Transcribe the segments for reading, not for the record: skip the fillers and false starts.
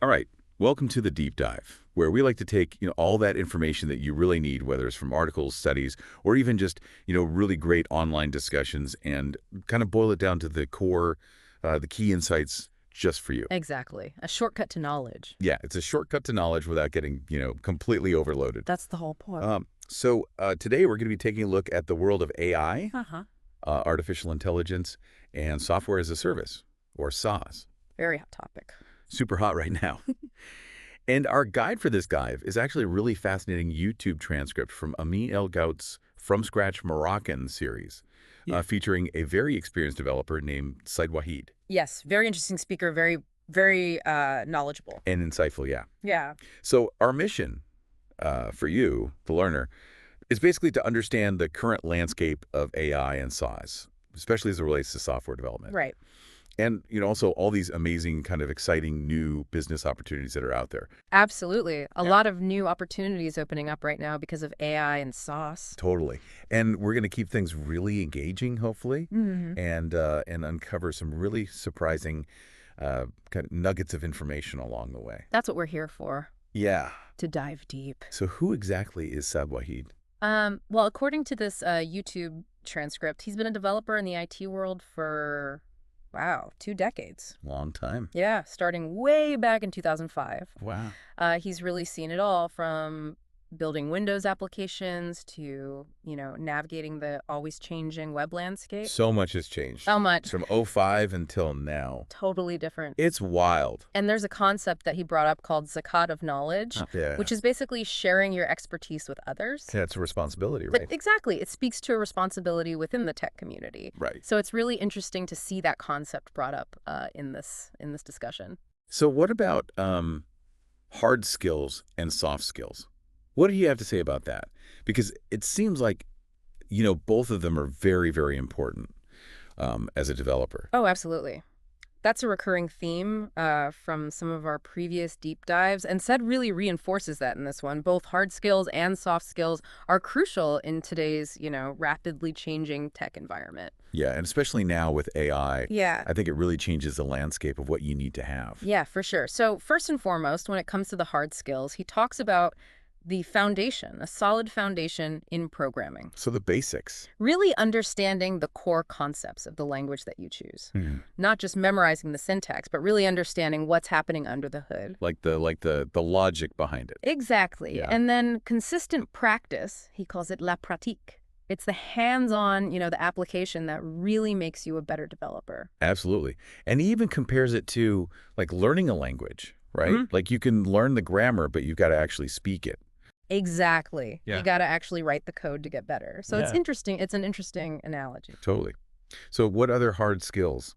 All right, welcome to the deep dive, where we like to take, all that information that you really need, whether it's from articles, studies, or even just, really great online discussions, and kind of boil it down to the core, the key insights just for you. Exactly. A shortcut to knowledge. Yeah, it's a shortcut to knowledge without getting, completely overloaded. That's the whole point. Today we're going to be taking a look at the world of AI, Uh-huh. artificial intelligence, and software as a service, or SaaS. Very hot topic. Super hot right now. And our guide for this dive is actually a really fascinating YouTube transcript from Ami El Gaut's From Scratch Moroccan series, featuring a very experienced developer named Said Wahid. Yes, very interesting speaker, very knowledgeable. And insightful, yeah. Yeah. So our mission for you, the learner, is basically to understand the current landscape of AI and SaaS, especially as it relates to software development. Right. And, also all these amazing kind of exciting new business opportunities that are out there. Absolutely. A lot of new opportunities opening up right now because of AI and SaaS. Totally. And we're going to keep things really engaging, hopefully, Mm-hmm. and uncover some really surprising kind of nuggets of information along the way. That's what we're here for, Yeah. to dive deep. So who exactly is Said Wahid? Well, according to this YouTube transcript, he's been a developer in the IT world for, wow, 2 decades. Long time. Yeah, starting way back in 2005. Wow. He's really seen it all, from building Windows applications to, navigating the always changing web landscape. So much has changed. So much. From '05 until now. Totally different. It's wild. And there's a concept that he brought up called zakat of knowledge, Yeah. which is basically sharing your expertise with others. Yeah, it's a responsibility, But right? exactly, it speaks to a responsibility within the tech community. Right. So it's really interesting to see that concept brought up in this discussion. So what about hard skills and soft skills? What do you have to say about that? Because it seems like, both of them are very, very important as a developer. Oh, absolutely. That's a recurring theme from some of our previous deep dives, and Said really reinforces that in this one. Both hard skills and soft skills are crucial in today's, rapidly changing tech environment. Yeah, and especially now with AI, Yeah. I think it really changes the landscape of what you need to have. Yeah, for sure. So first and foremost, when it comes to the hard skills, he talks about the foundation, a solid foundation in programming. So the basics. Really understanding the core concepts of the language that you choose. Not just memorizing the syntax, but really understanding what's happening under the hood. Like the logic behind it. Exactly. Yeah. And then consistent practice, he calls it la pratique. It's the hands-on, the application that really makes you a better developer. Absolutely. And he even compares it to like learning a language, right? Mhm. Like you can learn the grammar, but you've got to actually speak it. Exactly. Yeah. You got to actually write the code to get better. So it's Yeah. interesting. It's an interesting analogy. Totally. So what other hard skills?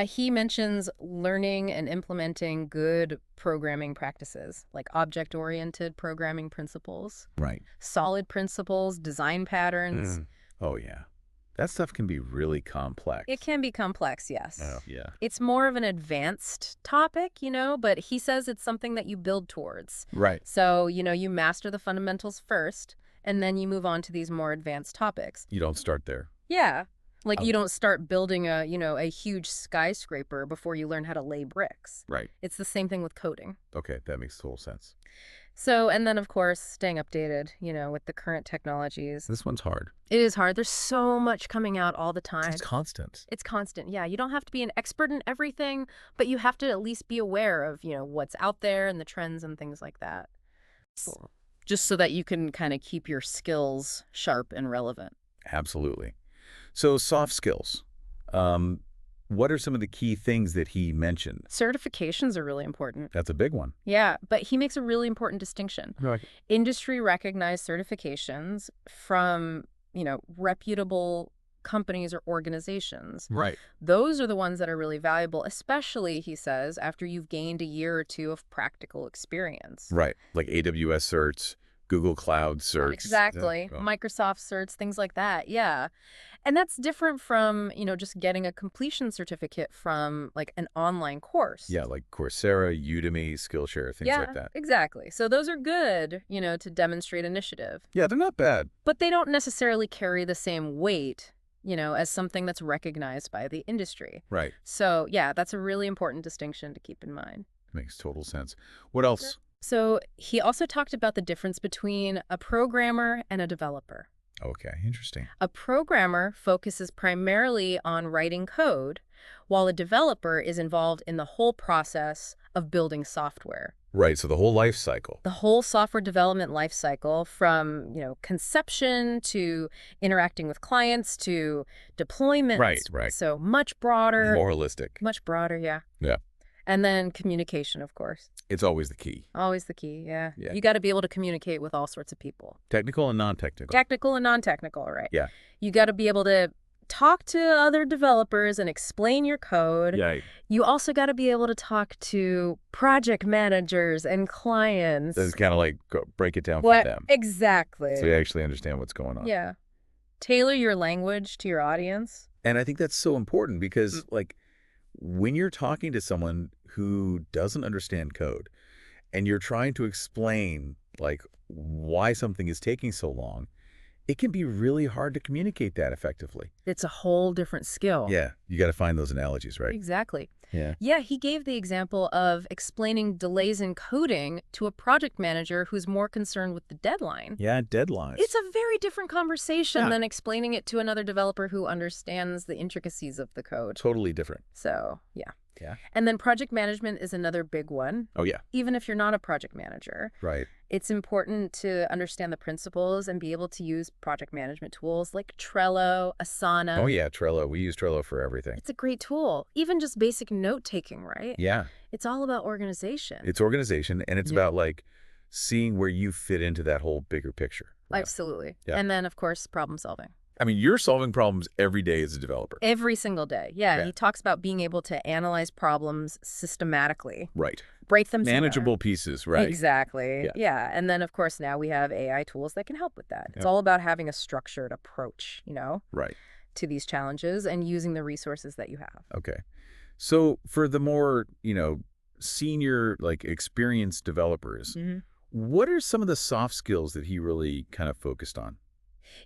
He mentions learning and implementing good programming practices, like object-oriented programming principles, Right. solid principles, design patterns. Oh, yeah. That stuff can be really complex. It can be complex, yes. Oh, yeah. It's more of an advanced topic, but he says it's something that you build towards. Right. So, you master the fundamentals first, and then you move on to these more advanced topics. You don't start there. Yeah. Like Oh. you don't start building a huge skyscraper before you learn how to lay bricks. Right. It's the same thing with coding. Okay, that makes total sense. So, and then of course, staying updated, with the current technologies. This one's hard. It is hard. There's so much coming out all the time. It's constant. It's constant. Yeah, you don't have to be an expert in everything, but you have to at least be aware of, what's out there and the trends and things like that. Just so that you can kind of keep your skills sharp and relevant. Absolutely. So soft skills. What are some of the key things that he mentioned? Certifications are really important. That's a big one. Yeah, but he makes a really important distinction. Right. Industry recognized certifications from, reputable companies or organizations. Right. Those are the ones that are really valuable, especially, he says, after you've gained a year or two of practical experience. Right. Like AWS certs, Google Cloud certs. Exactly. Yeah. Microsoft certs, things like that. Yeah. And that's different from, just getting a completion certificate from like an online course. Yeah, like Coursera, Udemy, Skillshare, things like that. Exactly. So those are good, to demonstrate initiative. Yeah, they're not bad. But they don't necessarily carry the same weight, as something that's recognized by the industry. Right. So yeah, that's a really important distinction to keep in mind. Makes total sense. What else? So he also talked about the difference between a programmer and a developer. Okay, interesting. A programmer focuses primarily on writing code, while a developer is involved in the whole process of building software. Right, so the whole life cycle. The whole software development life cycle from, conception to interacting with clients to deployments. Right. So much broader. More holistic. Much broader, yeah. Yeah. And then communication, of course. It's always the key. Always the key, yeah. Yeah. You got to be able to communicate with all sorts of people. Technical and non-technical. Technical and non-technical, right? Yeah. You got to be able to talk to other developers and explain your code. Yeah. You also got to be able to talk to project managers and clients. That's kind of like break it down for them. Exactly. So you actually understand what's going on. Yeah. Tailor your language to your audience. And I think that's so important because, like, when you're talking to someone who doesn't understand code and you're trying to explain, like, why something is taking so long, it can be really hard to communicate that effectively. It's a whole different skill. Yeah. You got to find those analogies, right? Exactly. Yeah. Yeah, he gave the example of explaining delays in coding to a project manager who's more concerned with the deadline. Yeah, deadlines. It's a very different conversation Yeah. than explaining it to another developer who understands the intricacies of the code. Totally different. So, yeah. Yeah. And then project management is another big one. Oh, yeah. Even if you're not a project manager, Right. it's important to understand the principles and be able to use project management tools like Trello, Asana. Oh, yeah, Trello. We use Trello for everything. It's a great tool. Even just basic note-taking, right? Yeah. It's all about organization. It's organization, and it's Yeah. about, like, seeing where you fit into that whole bigger picture. Right? Absolutely. Yeah. And then, of course, problem solving. I mean, you're solving problems every day as a developer. Every single day. Yeah, Yeah. he talks about being able to analyze problems systematically, Right. break them down. Manageable pieces, right? Exactly. Yeah. Yeah. And then, of course, now we have AI tools that can help with that. It's Yeah. all about having a structured approach, Right. to these challenges and using the resources that you have. Okay. So for the more, senior, like, experienced developers, what are some of the soft skills that he really kind of focused on?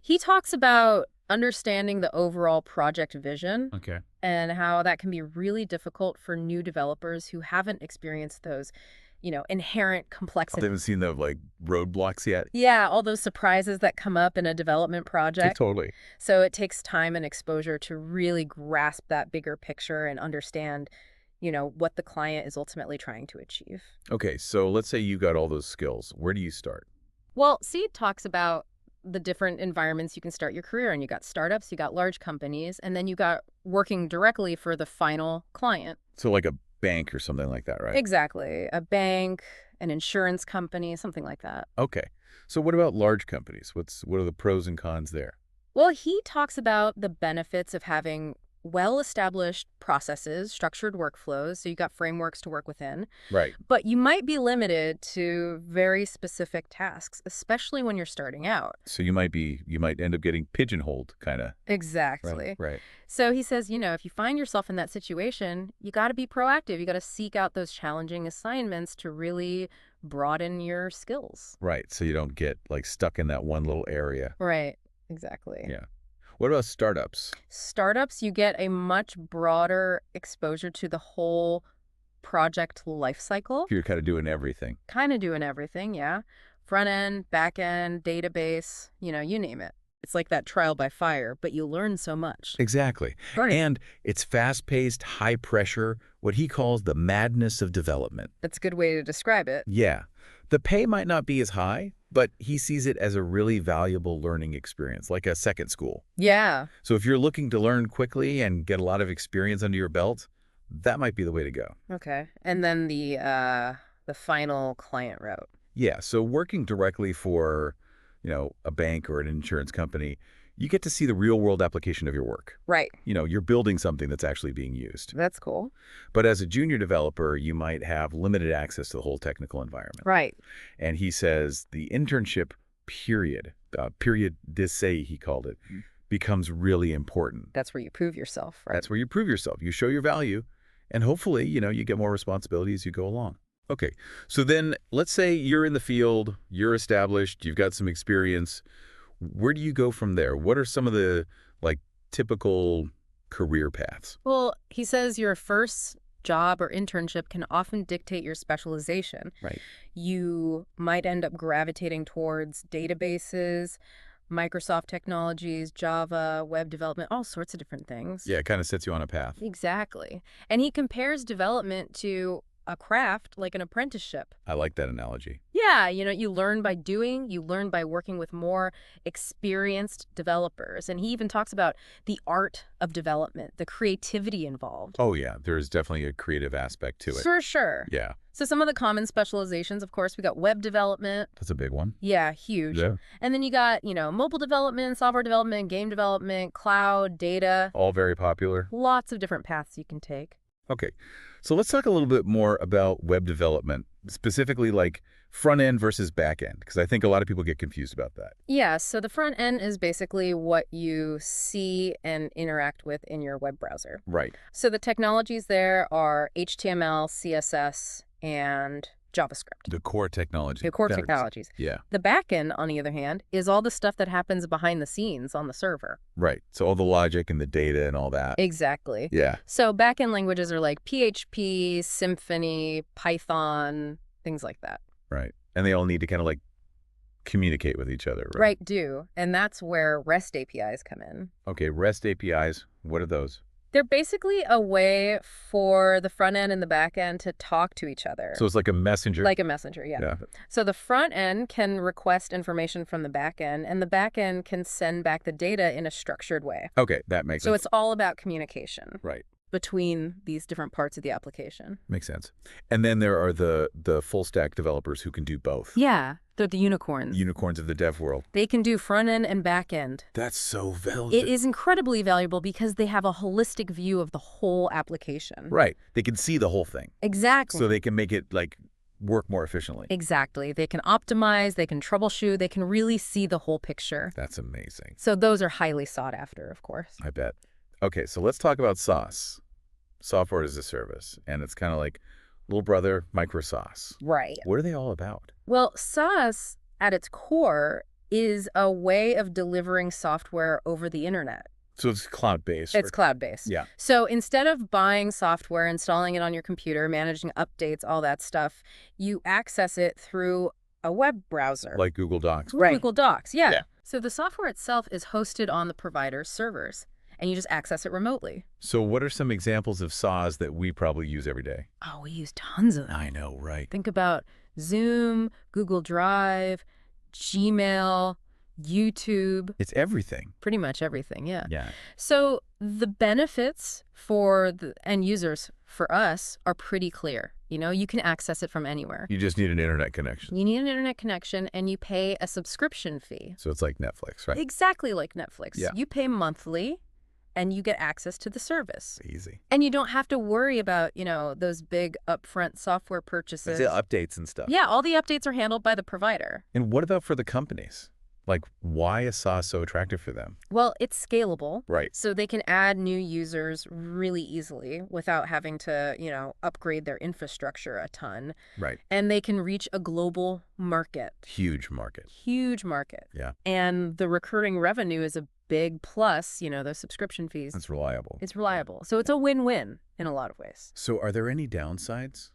He talks about understanding the overall project vision Okay. and how that can be really difficult for new developers who haven't experienced those, inherent They complexity. haven't seen the, like, roadblocks yet? Yeah, all those surprises that come up in a development project. Totally. So it takes time and exposure to really grasp that bigger picture and understand, what the client is ultimately trying to achieve. Okay, so let's say you got all those skills. Where do you start? Well, Seed talks about the different environments you can start your career in. You got startups, you got large companies, and then you got working directly for the final client. So like a bank or something like that, right? Exactly. A bank, an insurance company, something like that. Okay. So what about large companies? What are the pros and cons there? Well, he talks about the benefits of having well-established processes, structured workflows, so you got frameworks to work within. Right. But you might be limited to very specific tasks, especially when you're starting out. So you might end up getting pigeonholed, kind of. Exactly. Right. So he says, if you find yourself in that situation, you got to be proactive. You got to seek out those challenging assignments to really broaden your skills. Right. So you don't get, like, stuck in that one little area. Right. Exactly. Yeah. What about startups? Startups, you get a much broader exposure to the whole project life cycle. You're kind of doing everything. Kind of doing everything, yeah. Front end, back end, database, you name it. It's like that trial by fire, but you learn so much. Exactly. Right. And it's fast-paced, high pressure, what he calls the madness of development. That's a good way to describe it. Yeah. The pay might not be as high, but he sees it as a really valuable learning experience, like a second school. Yeah. So if you're looking to learn quickly and get a lot of experience under your belt, that might be the way to go. Okay. And then the final client route. Yeah, so working directly for, a bank or an insurance company, you get to see the real-world application of your work. Right. You're building something that's actually being used. That's cool. But as a junior developer, you might have limited access to the whole technical environment. Right. And he says the internship period d'essai, he called it, becomes really important. That's where you prove yourself, right? That's where you prove yourself. You show your value, and hopefully, you get more responsibility as you go along. Okay, so then let's say you're in the field, you're established, you've got some experience. Where do you go from there? What are some of the, like, typical career paths? Well, he says your first job or internship can often dictate your specialization. Right. You might end up gravitating towards databases, Microsoft technologies, Java, web development, all sorts of different things. Yeah, it kind of sets you on a path. Exactly. And he compares development to a craft, like an apprenticeship. I like that analogy. Yeah, you learn by doing, you learn by working with more experienced developers. And he even talks about the art of development, the creativity involved. Oh, yeah, there's definitely a creative aspect to it. For sure. Yeah, So some of the common specializations, of course, we got web development. that's a big one. Yeah, huge. Yeah. And then you got, mobile development, software development, game development, cloud, data. All very popular. Lots of different paths you can take. Okay, so let's talk a little bit more about web development, specifically like front end versus back end, because I think a lot of people get confused about that. Yeah, so the front end is basically what you see and interact with in your web browser. Right. So the technologies there are HTML, CSS, and JavaScript. The core technology. The core That is- technologies. Yeah, The back end, on the other hand, is all the stuff that happens behind the scenes on the server. right. So all the logic and the data and all that. Exactly. Yeah. So back-end languages are like PHP, Symfony, Python, things like that. Right. And they all need to kind of like communicate with each other, right? Right, do. And that's where REST APIs come in. Okay, REST APIs, what are those? They're basically a way for the front end and the back end to talk to each other. So it's like a messenger. Like a messenger, yeah. Yeah. So the front end can request information from the back end, and the back end can send back the data in a structured way. Okay, that makes So sense. it's all about communication Right. between these different parts of the application. Makes sense. And then there are the full stack developers who can do both. Yeah, they're the unicorns. Unicorns of the dev world. They can do front end and back end. That's so valuable. It is incredibly valuable because they have a holistic view of the whole application. Right. They can see the whole thing. Exactly. So they can make it like work more efficiently. Exactly. They can optimize, they can troubleshoot, they can really see the whole picture. That's amazing. So those are highly sought after, of course. I bet. Okay, so let's talk about SaaS, software as a service. And it's kind of like little brother MicroSaaS. Right. What are they all about? Well, SaaS at its core is a way of delivering software over the internet. So it's cloud-based. It's cloud-based. Yeah. So instead of buying software, installing it on your computer, managing updates, all that stuff, you access it through a web browser. Like Google Docs. Right. Google Docs, yeah. Yeah. So the software itself is hosted on the provider's servers, and you just access it remotely. So what are some examples of SaaS that we probably use every day? Oh, we use tons of them. I know, right? Think about Zoom, Google Drive, Gmail, YouTube, It's everything. pretty much everything, yeah. Yeah. So the benefits for the end users, for us, are pretty clear. You can access it from anywhere. You just need an internet connection. You need an internet connection, and you pay a subscription fee. So it's like Netflix, right? Exactly like Netflix. Yeah. You pay monthly, and you get access to the service. Easy. And you don't have to worry about, those big upfront software purchases. It's the updates and stuff. Yeah, all the updates are handled by the provider. And what about for the companies? Like, why is SaaS so attractive for them? Well, it's scalable. Right. So they can add new users really easily without having to, upgrade their infrastructure a ton. Right. And they can reach a global market. Huge market. Huge market. Yeah. And the recurring revenue is a big plus, those subscription fees. That's reliable. It's reliable. So it's a win-win in a lot of ways. So are there any downsides?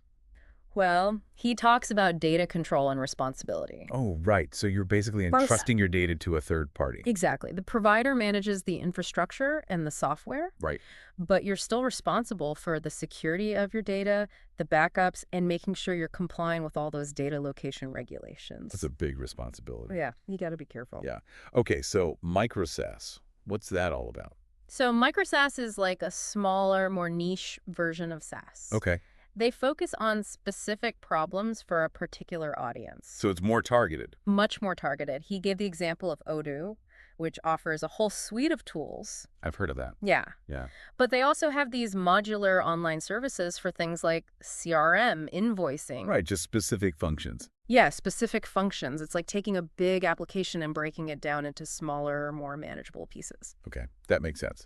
Well, he talks about data control and responsibility. Oh, right. So you're basically entrusting your data to a third party. Exactly. The provider manages the infrastructure and the software, Right. but you're still responsible for the security of your data, the backups, and making sure you're complying with all those data location regulations. That's a big responsibility. Yeah, you got to be careful. Yeah. Okay, so MicroSaaS, what's that all about? So MicroSaaS is like a smaller, more niche version of SaaS. Okay. They focus on specific problems for a particular audience. So it's more targeted. Much more targeted. He gave the example of Odoo, which offers a whole suite of tools. I've heard of that. Yeah. Yeah. But they also have these modular online services for things like CRM, invoicing. Right, just specific functions. Yeah, specific functions. It's like taking a big application and breaking it down into smaller, more manageable pieces. Okay, that makes sense.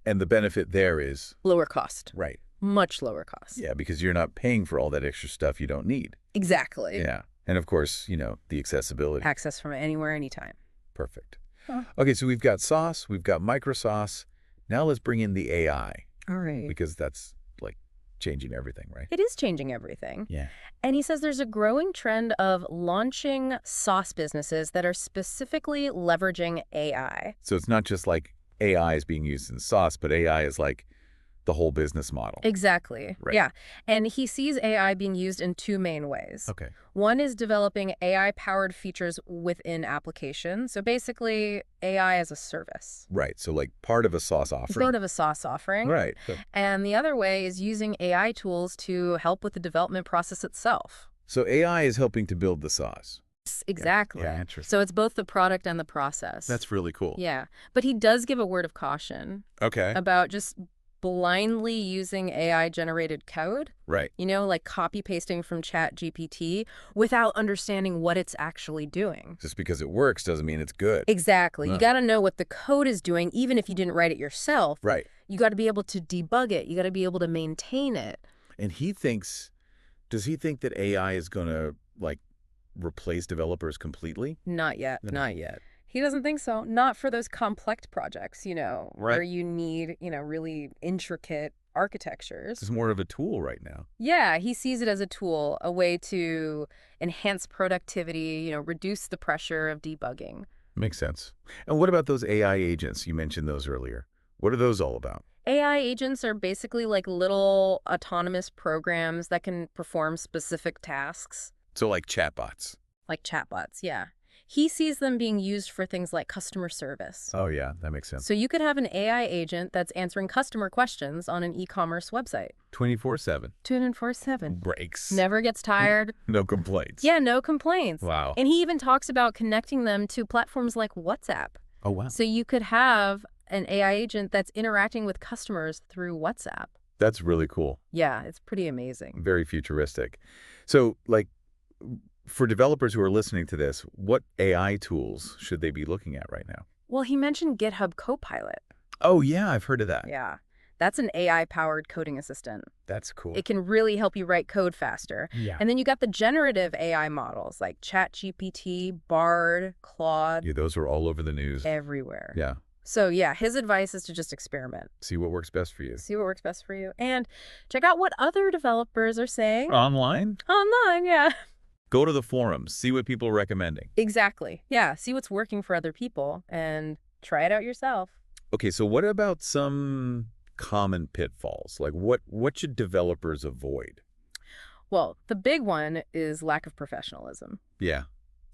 And the benefit there is... Lower cost. Right. Much lower cost. Yeah, because you're not paying for all that extra stuff you don't need. Exactly. Yeah. And of course, the accessibility. Access from anywhere, anytime. Perfect. Huh. Okay, so we've got SaaS, we've got MicroSaaS. Now let's bring in the AI, All right. because that's like changing everything, right? It is changing everything. Yeah. And he says there's a growing trend of launching SaaS businesses that are specifically leveraging AI. So it's not just like AI is being used in SaaS, but AI is like the whole business model. Exactly. Right. Yeah. And he sees AI being used in two main ways. Okay. One is developing AI-powered features within applications. So basically, AI as a service. Right. So like part of a SaaS offering. Sort of a SaaS offering. Right. And the other way is using AI tools to help with the development process itself. So AI is helping to build the SaaS. Exactly. Yeah, interesting. So it's both the product and the process. That's really cool. Yeah. But he does give a word of caution Okay. about just blindly using AI-generated code. Right. You know, like copy-pasting from ChatGPT without understanding what it's actually doing. Just because it works doesn't mean it's good. Exactly. Huh. You got to know what the code is doing, even if you didn't write it yourself. Right. You got to be able to debug it. You got to be able to maintain it. And does he think that AI is going to like replace developers completely? Not yet. Not yet. He doesn't think so. Not for those complex projects, you know, Right. where you need, really intricate architectures. It's more of a tool right now. Yeah, he sees it as a tool, a way to enhance productivity, reduce the pressure of debugging. Makes sense. And what about those AI agents? You mentioned those earlier. What are those all about? AI agents are basically like little autonomous programs that can perform specific tasks. So like chatbots. Like chatbots, yeah. He sees them being used for things like customer service. Oh, yeah, that makes sense. So you could have an AI agent that's answering customer questions on an e-commerce website. 24/7. 24/7. Breaks. Never gets tired. No complaints. Yeah, no complaints. Wow. And he even talks about connecting them to platforms like WhatsApp. Oh, wow. So you could have an AI agent that's interacting with customers through WhatsApp. That's really cool. Yeah, it's pretty amazing. Very futuristic. So, like, for developers who are listening to this, what AI tools should they be looking at right now? Well, he mentioned GitHub Copilot. Oh, yeah, I've heard of that. Yeah, that's an AI-powered coding assistant. That's cool. It can really help you write code faster. Yeah. And then you got the generative AI models like ChatGPT, Bard, Claude, Yeah, those are all over the news. everywhere. Yeah. So yeah, his advice is to just experiment. See what works best for you. See what works best for you. And check out what other developers are saying. Online? Online, yeah. Go to the forums. See what people are recommending. Exactly. Yeah, see what's working for other people and try it out yourself. Okay, so what about some common pitfalls? Like what should developers avoid? Well, the big one is lack of professionalism. Yeah,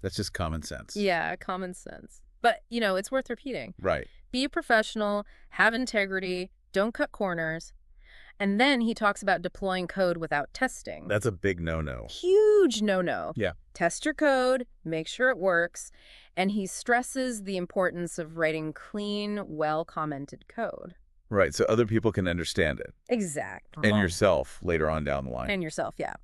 that's just common sense. Yeah, common sense. But, it's worth repeating. Right. Be a professional, have integrity, don't cut corners. And then he talks about deploying code without testing. That's a big no-no. Huge no-no. Yeah. Test your code, make sure it works. And he stresses the importance of writing clean, well-commented code. Right, so other people can understand it. Exactly. And yourself later on down the line. And yourself, yeah.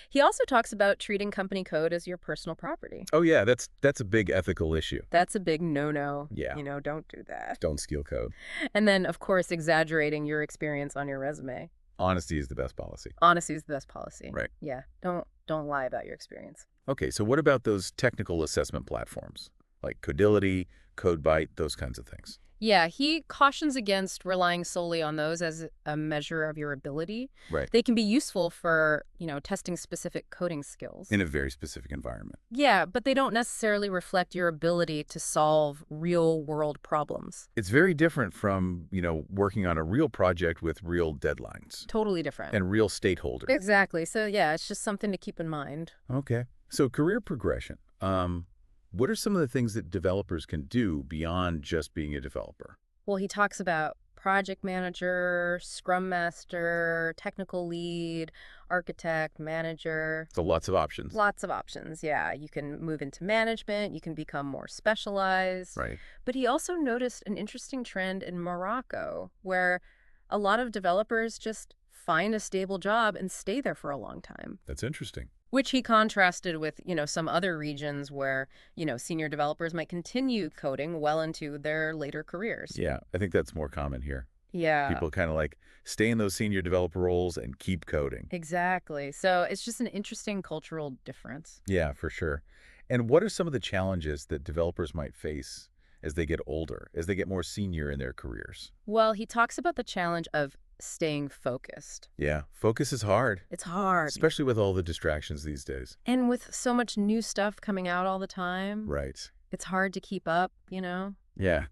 He also talks about treating company code as your personal property. Oh, yeah, that's a big ethical issue. That's a big no-no. Yeah. Don't do that. Don't steal code. And then, of course, exaggerating your experience on your resume. Honesty is the best policy. Honesty is the best policy. Right. Yeah. Don't lie about your experience. Okay, so what about those technical assessment platforms? Like Codility, CodeByte, those kinds of things. Yeah, he cautions against relying solely on those as a measure of your ability. Right. They can be useful for, testing specific coding skills. In a very specific environment. Yeah, but they don't necessarily reflect your ability to solve real-world problems. It's very different from, working on a real project with real deadlines. Totally different. And real stakeholders. Exactly. So, yeah, it's just something to keep in mind. Okay. So career progression. What are some of the things that developers can do beyond just being a developer? Well, he talks about project manager, scrum master, technical lead, architect, manager. So lots of options. Lots of options, yeah. You can move into management, you can become more specialized. Right. But he also noticed an interesting trend in Morocco where a lot of developers just find a stable job and stay there for a long time. That's interesting. Which he contrasted with, some other regions where, senior developers might continue coding well into their later careers. Yeah, I think that's more common here. Yeah. People kind of like stay in those senior developer roles and keep coding. Exactly. So it's just an interesting cultural difference. Yeah, for sure. And what are some of the challenges that developers might face as they get older, as they get more senior in their careers? Well, he talks about the challenge of staying focused. Yeah, focus is hard, It's hard. especially with all the distractions these days. And with so much new stuff coming out all the time, Right. it's hard to keep up, you know? Yeah,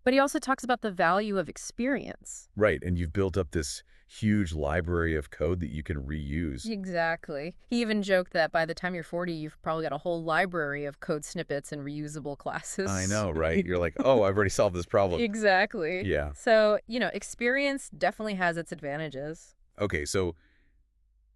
But he also talks about the value of experience. right. And you've built up this huge library of code that you can reuse. Exactly. He even joked that by the time you're 40, you've probably got a whole library of code snippets and reusable classes. I know, right? You're like, oh, I've already solved this problem. Exactly. Yeah. So, experience definitely has its advantages. Okay, so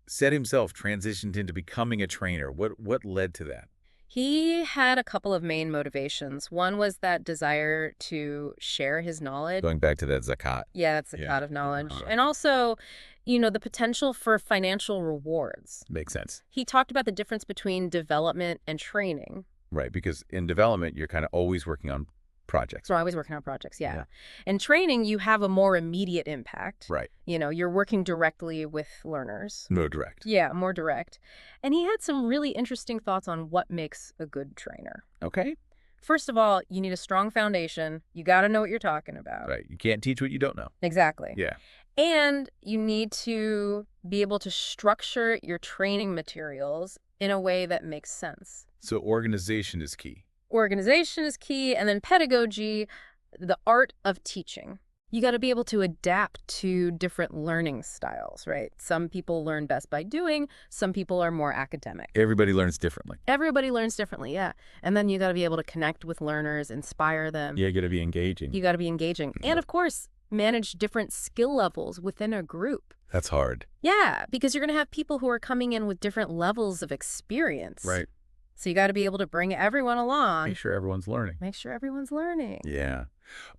Said himself transitioned into becoming a trainer. What led to that? He had a couple of main motivations. One was that desire to share his knowledge. Going back to that zakat. Yeah, that's the Yeah. cloud of knowledge. Uh-huh. And also, the potential for financial rewards. Makes sense. He talked about the difference between development and training. Right, because in development, you're kind of always working on projects. So I was working on projects, yeah. Yeah. And training, you have a more immediate impact. Right. You're working directly with learners. No direct. Yeah, more direct. And he had some really interesting thoughts on what makes a good trainer. Okay. First of all, you need a strong foundation. You got to know what you're talking about. Right. You can't teach what you don't know. Exactly. Yeah. And you need to be able to structure your training materials in a way that makes sense. So organization is key. Organization is key, and then pedagogy, the art of teaching. You got to be able to adapt to different learning styles, right? Some people learn best by doing, some people are more academic. Everybody learns differently. Everybody learns differently, yeah. And then you got to be able to connect with learners, inspire them. Yeah, you got to be engaging. You got to be engaging. And of course, manage different skill levels within a group. That's hard. Yeah, because you're going to have people who are coming in with different levels of experience. Right. So you got to be able to bring everyone along. Make sure everyone's learning. Make sure everyone's learning. Yeah.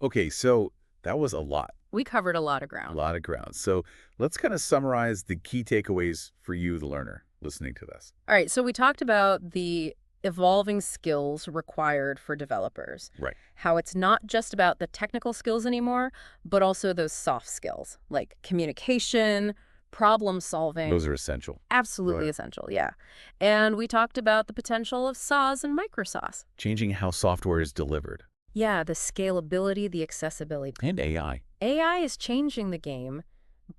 Okay, so that was a lot. We covered a lot of A ground. lot of ground. So let's kind of summarize the key takeaways for you, the learner, listening to this. All right, so we talked about the evolving skills required for developers. Right. How it's not just about the technical skills anymore, but also those soft skills like communication, problem solving. Those are essential. Absolutely Right. essential, yeah. And we talked about the potential of SaaS and MicroSaaS. Changing how software is delivered. Yeah, the scalability, the accessibility. And AI. AI is changing the game,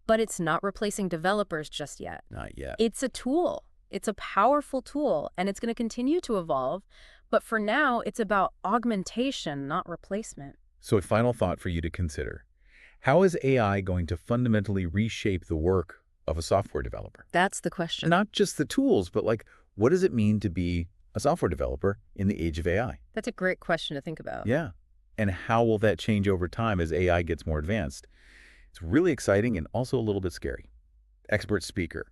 but it's not replacing developers just yet. Not yet. It's a tool. It's a powerful tool, and it's going to continue to evolve. But for now, it's about augmentation, not replacement. So a final thought for you to consider. How is AI going to fundamentally reshape the work of a software developer? That's the question. Not just the tools, but like, what does it mean to be a software developer in the age of AI? That's a great question to think about. Yeah. And how will that change over time as AI gets more advanced? It's really exciting and also a little bit scary. Expert speaker.